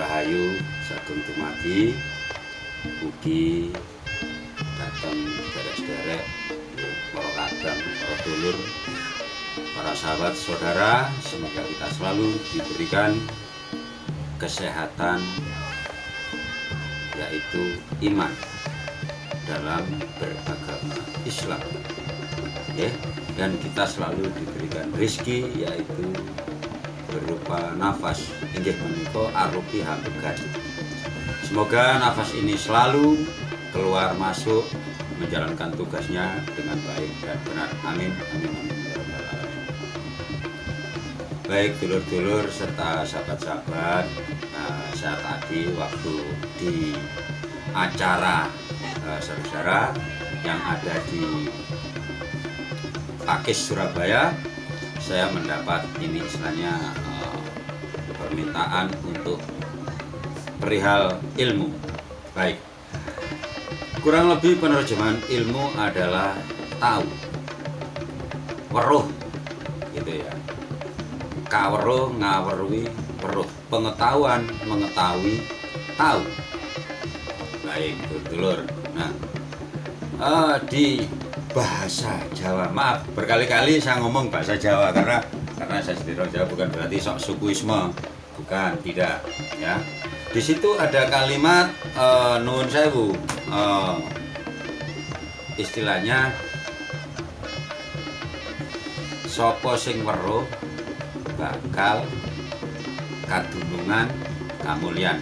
Rahayu sagung dumadi ugi datang derek-derek para kadang, para dulur, para sahabat saudara, semoga kita selalu diberikan kesehatan, yaitu iman dalam beragama Islam, ya. Dan kita selalu diberikan rezeki, yaitu berupa nafas, inggih menika arupi hambegan. Semoga nafas ini selalu keluar masuk menjalankan tugasnya dengan baik dan benar. Amin, amin, amin. Baik dulur-dulur serta sahabat-sahabat, saya tadi waktu di acara saudara yang ada di Pakis Surabaya, saya mendapat ini istilahnya permintaan untuk perihal ilmu. Baik, kurang lebih penerjemahan ilmu adalah tahu, weruh, gitu ya. Kaweruh, ngaweruhi, weruh, pengetahuan, mengetahui, tahu. Baik, dulur. Nah, di bahasa Jawa, maaf berkali-kali saya ngomong bahasa Jawa karena saya sendiri orang Jawa, bukan berarti sok sukuisme, bukan, tidak, ya. Di situ ada kalimat nuwun sewu, istilahnya sapa sing weruh bakal kadunungan kamulyan.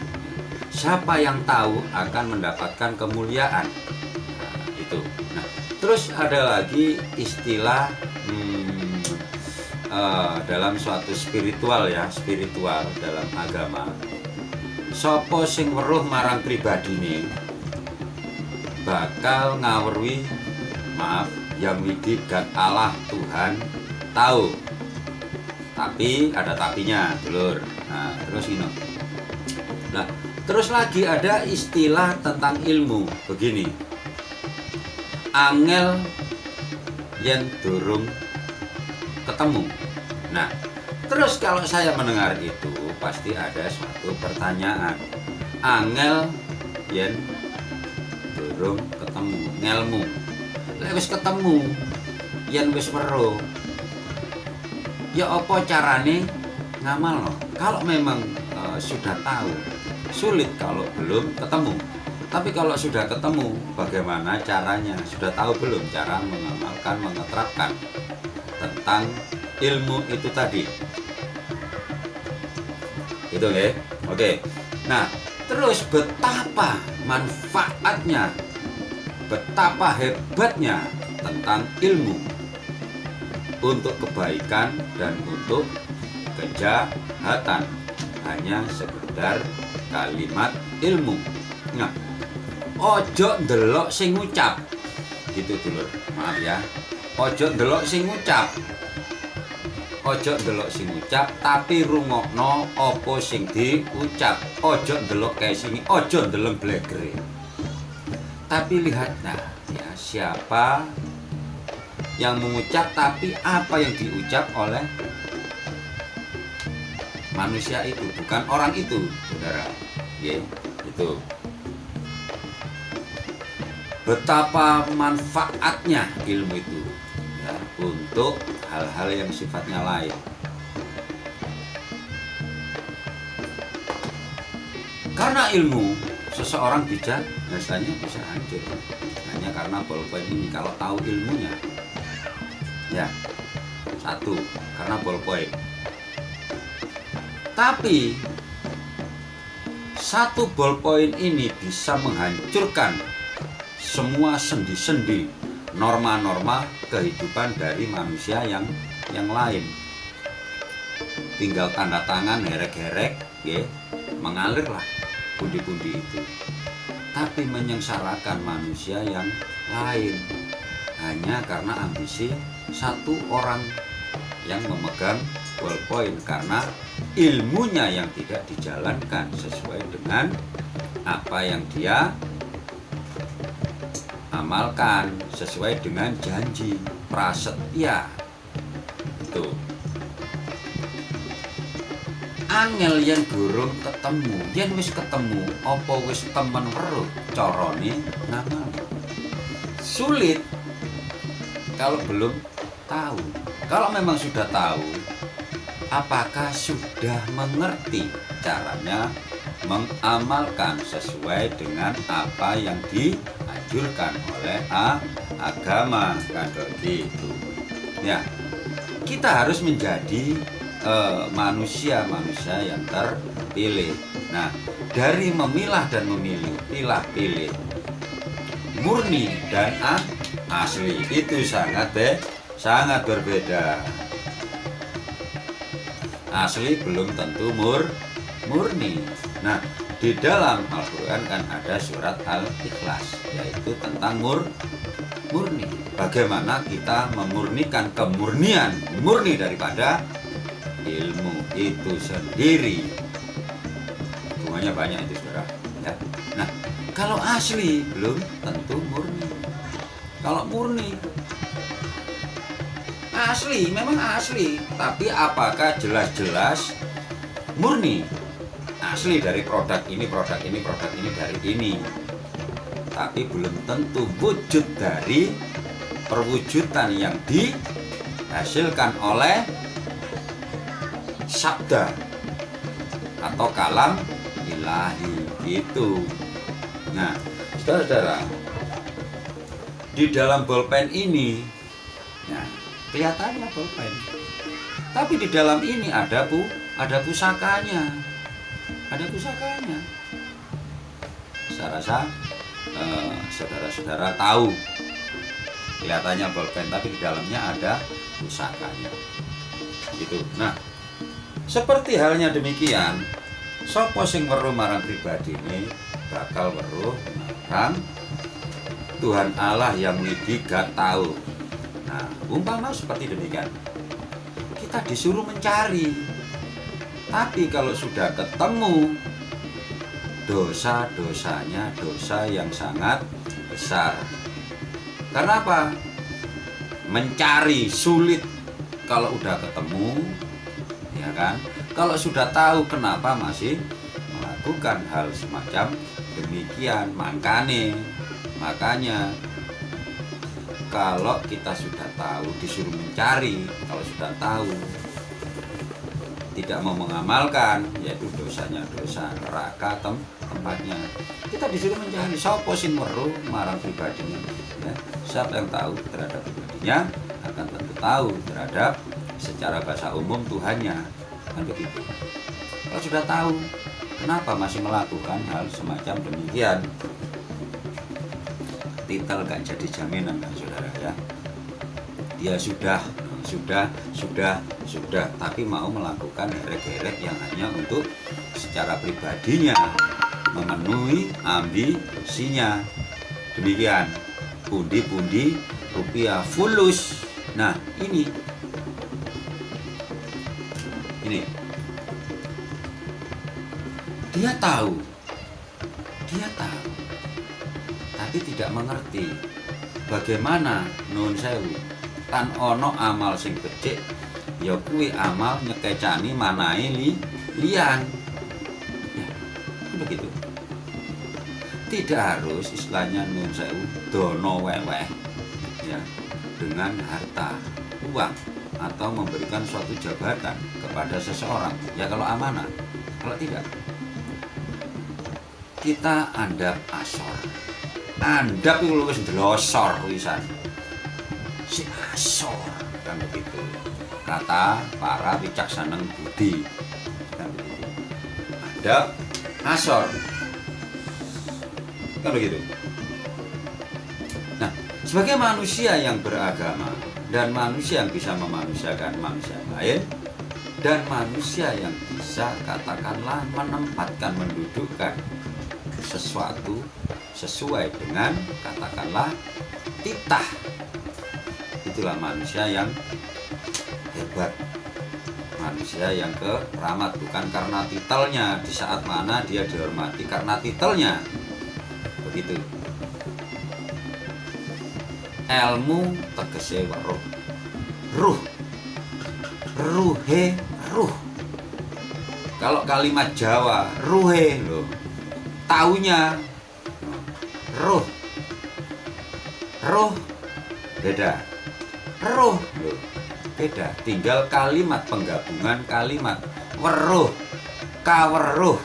Siapa yang tahu akan mendapatkan kemuliaan. Nah, itu. Nah, terus ada lagi istilah dalam suatu spiritual, ya, spiritual dalam agama. Sopo sing weruh marang pribadine bakal ngaweruhi, maaf, yang widi gat Allah Tuhan tahu. Tapi ada tapinya, dulur. Nah, terus ini. Nah, terus lagi ada istilah tentang ilmu begini. Angel yen durung ketemu. Nah, terus kalau saya mendengar itu pasti ada suatu pertanyaan. Angel yen durung ketemu, ngelmu. Lek wis ketemu, yen wis weruh, ya apa carane ngamal? Kalau memang sudah tahu, sulit kalau belum ketemu. Tapi kalau sudah ketemu, bagaimana caranya? Sudah tahu belum cara mengamalkan, mengeterapkan tentang ilmu itu tadi? Gitu ya. Oke. Nah, terus betapa manfaatnya, betapa hebatnya tentang ilmu untuk kebaikan dan untuk kejahatan, hanya sekedar kalimat ilmu. Nah, ojo ndelok sing ngucap, gitu dulur. Maaf ya, ojo ndelok sing ngucap, ojo ndelok sing ngucap, tapi rungokno apa sing diucap. Ojo ndelok kayak sini, ojo ndeleng blegere, tapi lihatlah ya, siapa yang mengucap, tapi apa yang diucap oleh manusia itu, bukan orang itu, saudara. Ya, itu. Betapa manfaatnya ilmu itu, ya, untuk hal-hal yang sifatnya lain. Karena ilmu, seseorang bijak biasanya bisa hancur hanya karena bolpoin ini. Kalau tahu ilmunya, ya, satu, karena bolpoin. Tapi satu ballpoint ini bisa menghancurkan semua sendi-sendi, norma-norma kehidupan dari manusia yang lain. Tinggal tanda tangan, herek-herek, ya, mengalirlah pundi-pundi itu. Tapi menyengsarakan manusia yang lain hanya karena ambisi satu orang yang memegang ballpoint, karena ilmunya yang tidak dijalankan sesuai dengan apa yang dia amalkan, sesuai dengan janji prasetya. Itu angel yen durung ketemu. Yen wis ketemu apa wis temen weruh carane ngamal. Sulit kalau belum tahu. Kalau memang sudah tahu, apakah sudah mengerti caranya mengamalkan sesuai dengan apa yang dianjurkan oleh agama, kan begitu. Ya, kita harus menjadi manusia-manusia yang terpilih. Nah, dari memilah dan memilih, pilih murni dan asli itu sangat berbeda. Asli belum tentu murni. Nah, di dalam Al-Quran kan ada surat Al-Ikhlas, yaitu tentang murni. Bagaimana kita memurnikan kemurnian, murni daripada ilmu itu sendiri. Hubungannya banyak itu, saudara. Ya. Nah, kalau asli belum tentu murni. Kalau murni asli, memang asli, tapi apakah jelas-jelas murni? Asli dari produk ini dari ini. Tapi belum tentu wujud dari perwujudan yang dihasilkan oleh sabda atau kalam ilahi itu. Nah, saudara-saudara, di dalam bolpen ini, nah, kelihatannya bolpen, tapi di dalam ini ada pusakanya, Saya rasa saudara-saudara tahu, kelihatannya bolpen, tapi di dalamnya ada pusakanya, gitu. Nah, seperti halnya demikian, sapa sing weruh marang pribadi ini bakal weruh marang Tuhan Allah yang lebih gak tahu. Nah, umpama seperti demikian, kita disuruh mencari. Tapi kalau sudah ketemu, dosa-dosanya dosa yang sangat besar. Karena apa? Mencari sulit kalau udah ketemu, ya kan? Kalau sudah tahu, kenapa masih melakukan hal semacam demikian? Makanya kalau kita sudah tahu, disuruh mencari, kalau sudah tahu tidak mau mengamalkan, yaitu dosanya dosa neraka tempatnya. Kita disuruh mencari sapa sing weruh marang pribadinya. Ya, siapa yang tahu terhadap pribadinya akan tentu tahu terhadap secara bahasa umum Tuhannya, kan begitu. Kalau sudah tahu, kenapa masih melakukan hal semacam demikian? Titel gak jadi jaminan, kan saudara, ya. Dia sudah, tapi mau melakukan heret-heret yang hanya untuk secara pribadinya, memenuhi ambisinya. Demikian, pundi-pundi rupiah fulus. Nah, ini dia tahu, tapi tidak mengerti bagaimana nun sewu kan ono amal sing becik, ya kuwi amal nyekecani manahe liyan. Ya, begitu. Tidak harus istilahnya nun sewu dono weweh, ya, dengan harta, uang, atau memberikan suatu jabatan kepada seseorang. Ya kalau amanah, kalau tidak, kita andap asor. Andap itu wis ndelosor wisan. Si asor, kan begitu. Kata para bijaksana budi, kan begitu. Andap asor, kan begitu. Nah, sebagai manusia yang beragama dan manusia yang bisa memanusiakan manusia lain, dan manusia yang bisa katakanlah menempatkan, mendudukkan sesuatu sesuai dengan katakanlah titah, itulah manusia yang hebat, manusia yang keramat, bukan karena titelnya di saat mana dia dihormati, karena titelnya begitu. Ilmu tegese weruh, ruhe ruh, Kalau kalimat Jawa, ruhe loh. Taunya ruh. Ruh beda. Ruh loh. Beda. Tinggal kalimat penggabungan kalimat weruh, kaweruh,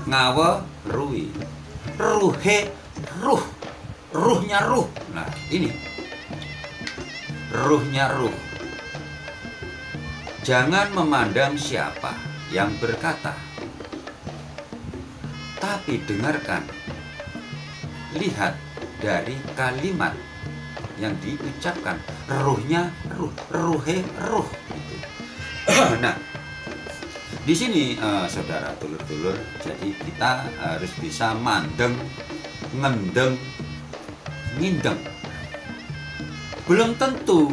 ngawerui. Ruhe ruh. Ruhnya ruh. Nah, ini. Ruhnya ruh. Jangan memandang siapa yang berkata, tapi dengarkan, lihat dari kalimat yang diucapkan. Ruhnya ruh, ruhe ruh. Gitu. Nah, di sini saudara dulur-dulur, jadi kita harus bisa mandeng, ngendeng, ngindeng. Belum tentu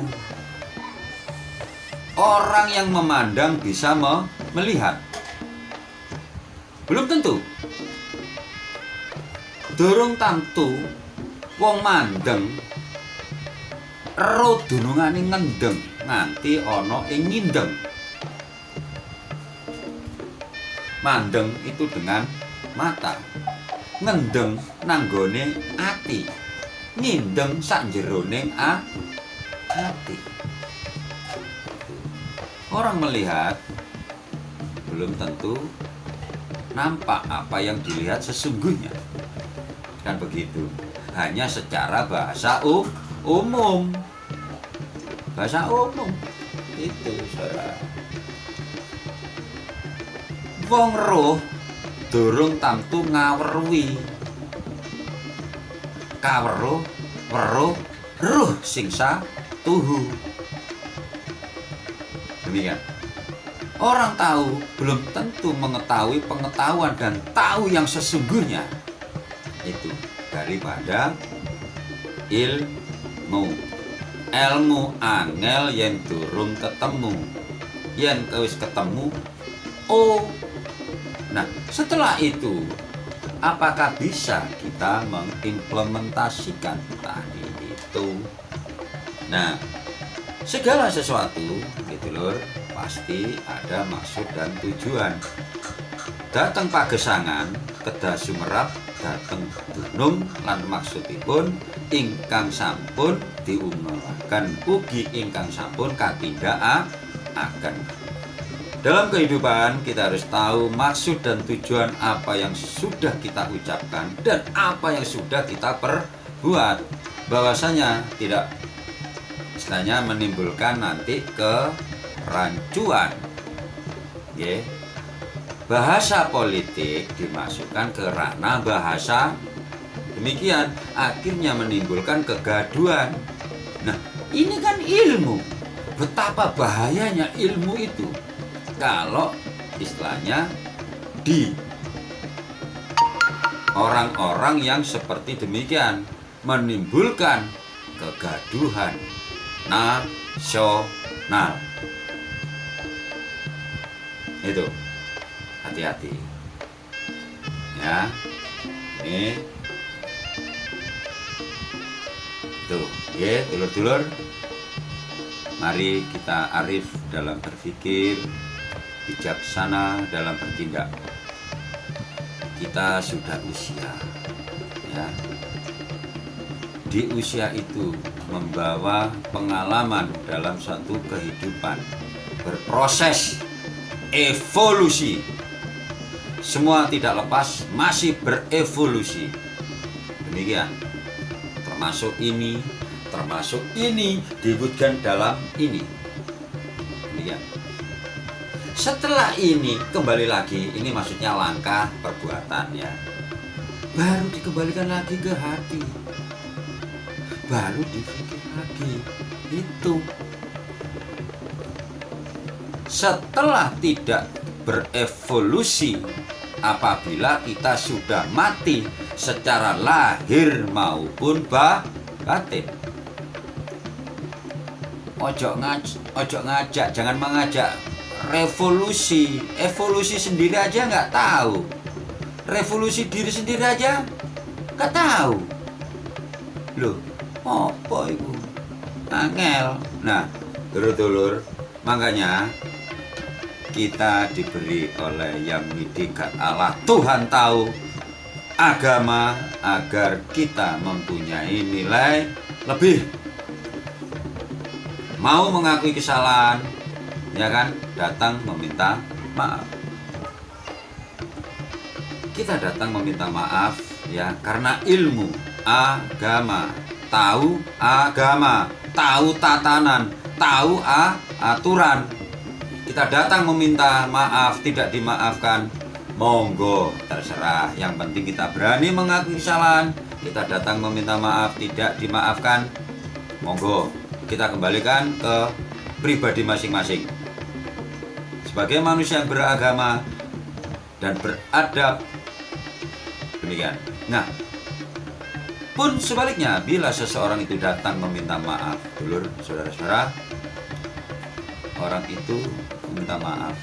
orang yang memandang bisa melihat. Belum tentu. Durung tantu wong mandeng ero dunungane ngendeng nganti ana ing ngindeng. Mandeng itu dengan mata, ngendeng nanggone ati, ngindeng sak jeroning ati. Orang melihat belum tentu nampak apa yang dilihat sesungguhnya. Kan begitu. Hanya secara bahasa umum. Bahasa umum. Itu saudara. Wong roh durung tamtu ngawerui. Kaweruh, weruh, ruh singsa tuhu. Demikian. Orang tahu belum tentu mengetahui pengetahuan dan tahu yang sesungguhnya. Itu daripada ilmu. Ilmu angel yang durung ketemu. Yang wis ketemu, oh. Nah, setelah itu apakah bisa kita mengimplementasikan tadi itu? Nah, segala sesuatu gitu lur, pasti ada maksud dan tujuan. Dateng pagesangan kedah sumerap dateng gunung lan maksudipun ingkang sampun diumumkan ugi ingkang sampun katindakaken. Dalam kehidupan kita harus tahu maksud dan tujuan apa yang sudah kita ucapkan dan apa yang sudah kita perbuat. Bahwasanya tidak istilahnya menimbulkan nanti kerancuan. Yeah. Bahasa politik dimasukkan ke ranah bahasa, demikian akhirnya menimbulkan kegaduhan. Nah, ini kan ilmu. Betapa bahayanya ilmu itu kalau istilahnya di orang-orang yang seperti demikian menimbulkan kegaduhan nasional. Itu hati-hati ya. Ini tuh ya dulur-dulur, mari kita arif dalam berpikir, bijaksana dalam bertindak. Kita sudah usia ya. Di usia itu membawa pengalaman dalam satu kehidupan, berproses evolusi. Semua tidak lepas, masih berevolusi. Demikian. Termasuk ini diwujudkan dalam ini. Demikian. Setelah ini kembali lagi, ini maksudnya langkah perbuatan ya. Baru dikembalikan lagi ke hati. Baru dipikir lagi. Itu. Setelah tidak berevolusi, apabila kita sudah mati secara lahir maupun batin. Ojo ngajak, jangan mengajak revolusi. Evolusi sendiri aja nggak tahu. Revolusi diri sendiri aja nggak tahu. Loh, apa itu? Angel. Nah, dulur-dulur, makanya kita diberi oleh Yang Widikat Allah, Tuhan tahu, agama agar kita mempunyai nilai lebih. Mau mengakui kesalahan, ya kan, datang meminta maaf. Kita datang meminta maaf ya karena ilmu agama, tahu agama, tahu tatanan, tahu aturan. Kita datang meminta maaf, tidak dimaafkan, monggo terserah. Yang penting kita berani mengakui kesalahan. Kita datang meminta maaf, tidak dimaafkan, monggo kita kembalikan ke pribadi masing-masing. Sebagai manusia yang beragama dan beradab, demikian. Nah, pun sebaliknya, bila seseorang itu datang meminta maaf, dulur, saudara-saudara, orang itu meminta maaf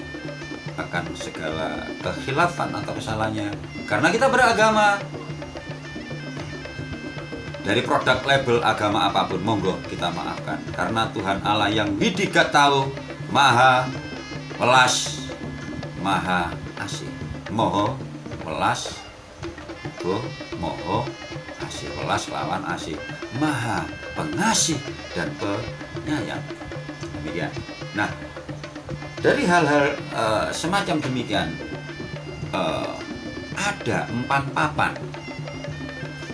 akan segala kekhilafan atau kesalahannya karena kita beragama. Dari produk label agama apapun, monggo kita maafkan karena Tuhan Allah Yang Widikat tahu, Maha Welas, Maha Asih. Moho welas, moho asih. Welas lawan asih, Maha Pengasih dan Penyayang. Demikian. Nah, dari hal-hal semacam demikian ada 4 papan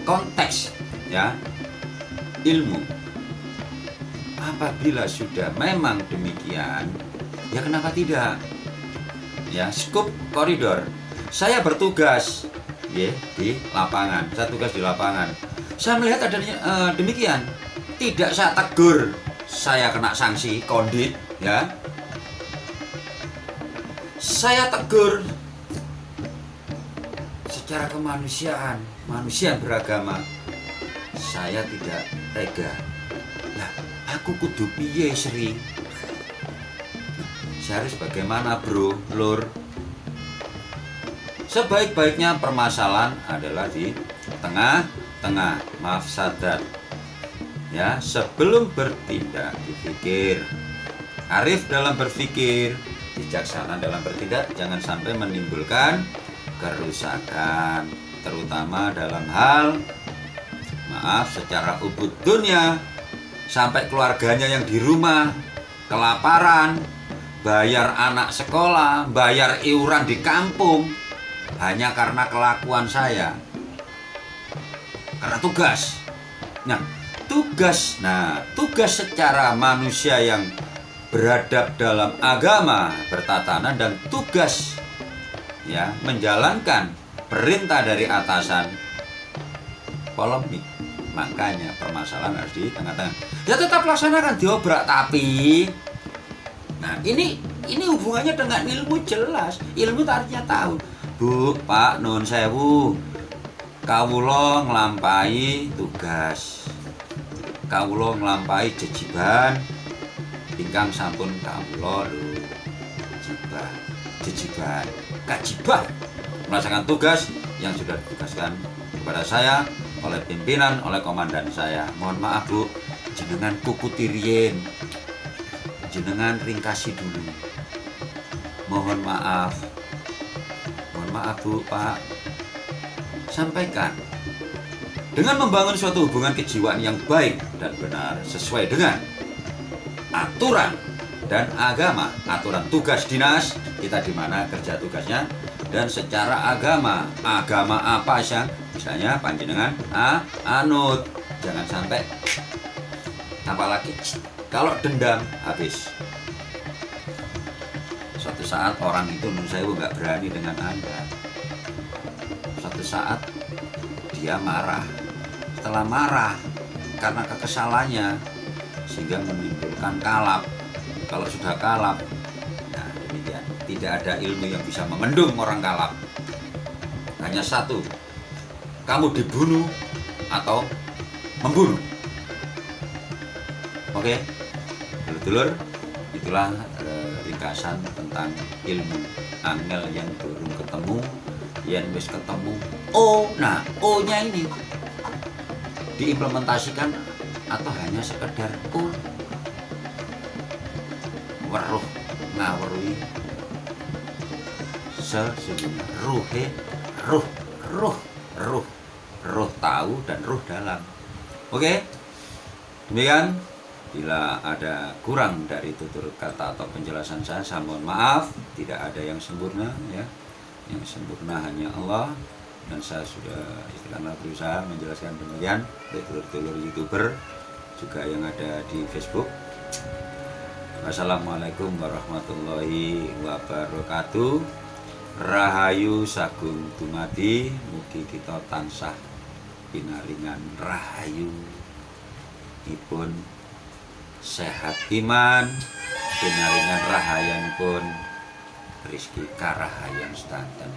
konteks ya ilmu. Apabila sudah memang demikian, ya kenapa tidak? Ya, skop koridor. Saya bertugas ya di lapangan. Saya tugas di lapangan. Saya melihat adanya demikian. Tidak saya tegur, saya kena sanksi kondit ya. Saya tegur secara kemanusiaan, manusia yang beragama. Saya tidak tega. Nah, aku kudu piye Sri? Saya harus bagaimana bro, lur? Sebaik-baiknya permasalahan adalah di tengah-tengah, mafsadat. Ya, sebelum bertindak dipikir. Arif dalam berpikir, bijaksana dalam bertindak, jangan sampai menimbulkan kerusakan, terutama dalam hal secara ubud dunia, sampai keluarganya yang di rumah kelaparan, bayar anak sekolah, bayar iuran di kampung hanya karena kelakuan saya, karena tugas. Nah, tugas secara manusia yang beradab dalam agama, bertatanan, dan tugas ya menjalankan perintah dari atasan, polemik. Makanya permasalahan harus di tengah-tengah. Ya tetap laksanakan diobrak, tapi nah ini hubungannya dengan ilmu jelas. Ilmu artinya tahu. Bu, Pak, nun sewu, kawula nglampahi tugas, kawula nglampahi jejiban ingkang sampun kawula kewajiban melaksanakan tugas yang sudah ditugaskan kepada saya oleh pimpinan, oleh komandan saya. Mohon maaf Bu, jenengan kukuti riyen, jenengan ringkasi dulu. Mohon maaf Bu, Pak. Sampaikan dengan membangun suatu hubungan kejiwaan yang baik dan benar sesuai dengan aturan dan agama, aturan tugas dinas kita di mana kerja tugasnya, dan secara agama apa sih? Misalnya panjenengan anut, jangan sampai, apalagi kalau dendam habis. Suatu saat orang itu nun sewu nggak berani dengan Anda. Suatu saat dia marah. Setelah marah karena kekesalannya sehingga menimbulkan kalap. Kalau sudah kalap, nah demikian, tidak ada ilmu yang bisa memendung orang kalap. Hanya satu, kamu dibunuh atau membunuh. Oke, dulur-dulur, itulah ringkasan tentang ilmu. Angel yang durung ketemu, yang wis ketemu. Nah O-nya ini diimplementasikan atau hanya sekedar weruh ngawruhi sesungguhnya. Ruh, ruh, ruh, ruh tahu dan ruh dalam. Oke, demikian. Bila ada kurang dari tutur kata atau penjelasan saya mohon maaf. Tidak ada yang sempurna ya. Yang sempurna hanya Allah. Dan saya sudah istilahnya berusaha menjelaskan demikian. Telur-telur YouTuber juga yang ada di Facebook. Wassalamualaikum warahmatullahi wabarakatuh. Rahayu sagung dumadi. Mugi kita tansah pinaringan rahayu ipun sehat iman, pinaringan rahayan pun rizki karahayan sedanten.